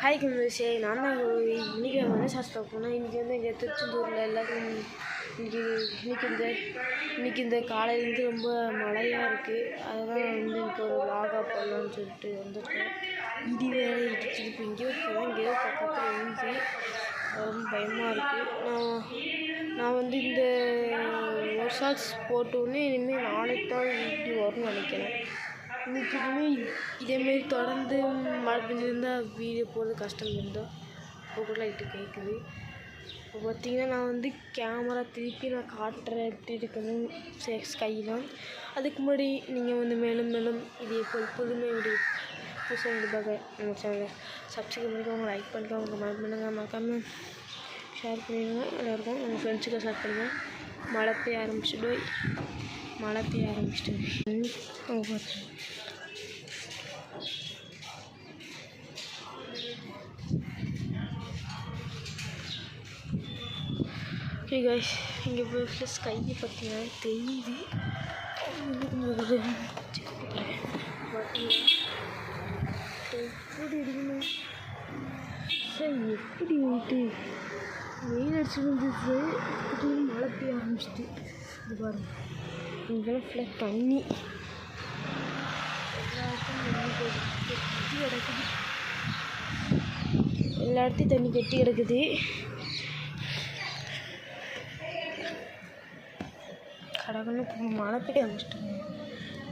Hi கும்பேஷே, நான் தான் இன்றைக்கி நம்ம என்ன சாப்பிட போனால் இன்றைக்கி வந்து இங்கே திருச்செந்தூரில் எல்லோரும் இன்றைக்கி இந்த காலையிலேருந்து ரொம்ப மழையாக இருக்குது. அதெல்லாம் வந்து இப்போ ஒரு விலாகாக போடலான்னு சொல்லிட்டு வந்துருக்கேன். இடி வேறு இடிச்சிது. இப்போ எங்கேயோ பக்கத்தில் இருந்து ரொம்ப பயமாக இருக்குது. நான் வந்து இந்த ஒரு ஷார்ட்ஸ் போட்டோன்னே இனிமேல் நாளைக்கு தான் இப்படி வரும்னு நினைக்கிறேன். இன்றைக்கி இதேமாரி தொடர்ந்து மழை பெஞ்சிருந்தால் வீடியோ போடுறது கஷ்டம் இருந்தால் இப்போ கூட லைட்டு கேட்குது. இப்போ பார்த்திங்கன்னா நான் வந்து கேமரா திருப்பி நான் காட்டுறேன் எப்படி இருக்கணும் ஸ்கைலாம். அதுக்கு முன்னாடி நீங்கள் வந்து மேலும் இதே புதுமை இப்படி புதுசாக இருப்பாங்க நம்ம சேனலை சப்ஸ்கிரைப் பண்ணிக்கோங்க, லைக் பண்ணிக்கோங்க, கமெண்ட் பண்ணுங்கள், மறக்காமல் ஷேர் பண்ணிடுங்க. எல்லோருக்கும் உங்கள் ஃப்ரெண்ட்ஸுக்கு ஷேர் பண்ணுங்கள். மழை பெய்ய ஆரம்பிச்சிட்டு ஓகே கைஸ், இங்கே போய் ஸ்கையை பார்த்தீங்கன்னா தெரியுது. எப்படி இருக்கணும் சார், எப்படி வந்துட்டு வெயில் அடிச்சு வந்துச்சு, எப்படி மழை பெய்ய ஆரம்பிச்சிட்டு. இது பாருங்க, இங்கெல்லாம் ஃபுல்லாக தண்ணி, எல்லா இடத்தையும் தண்ணி கட்டி கிடக்குது. கடகன்னு மழை பெய்ய ஆரம்பிச்சிட்டாங்க.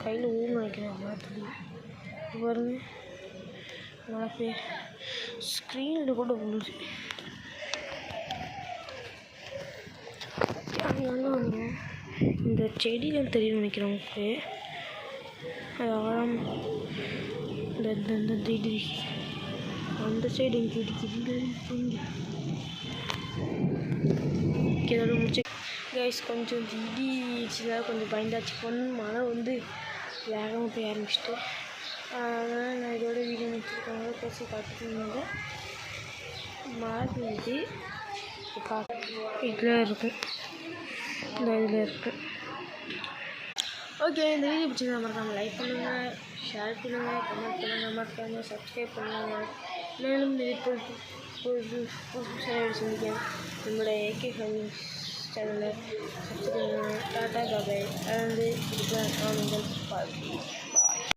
கையில் ஊன்னு நினைக்கிறேன் மழை தண்ணி. இது பாருங்க, மழை பெய்ய ஸ்க்ரீனில் கூட விழுது. அங்கே இந்த செடிகள் தெரியும் நினைக்கிறேன் உங்களுக்கு. அது ஆழம் இந்த திடி அந்த சைடு இங்கே இடிக்குது. இதோட முடிச்சு கைஸ், கொஞ்சம் இடி இடிச்சதாக கொஞ்சம் பயந்தாச்சு. மழை வந்து வேகமாக போய் ஆரம்பிச்சிட்டு, அதனால் நான் இதோட வீடியோ முடிச்சிருக்காங்க. பேசி பார்த்துட்டு மழை பெய்யுது. இதில் இருக்கும், இதில் இருக்கும். ஓகே, இந்த வீடியோ பிடிச்சிருந்தா மறக்காமல் லைக் பண்ணுங்கள், ஷேர் பண்ணுங்கள், கமெண்ட் பண்ணுங்கள், மறக்காமல் சப்ஸ்கிரைப் பண்ணுங்கள். மேலும் சந்திக்கிறேன். நம்மளோட ஏகே ஃபேமிலி சேனலை சப்ஸ்கிரைப் பண்ணுங்கள். டாட்டா பாபாய். அது வந்து இதுக்கு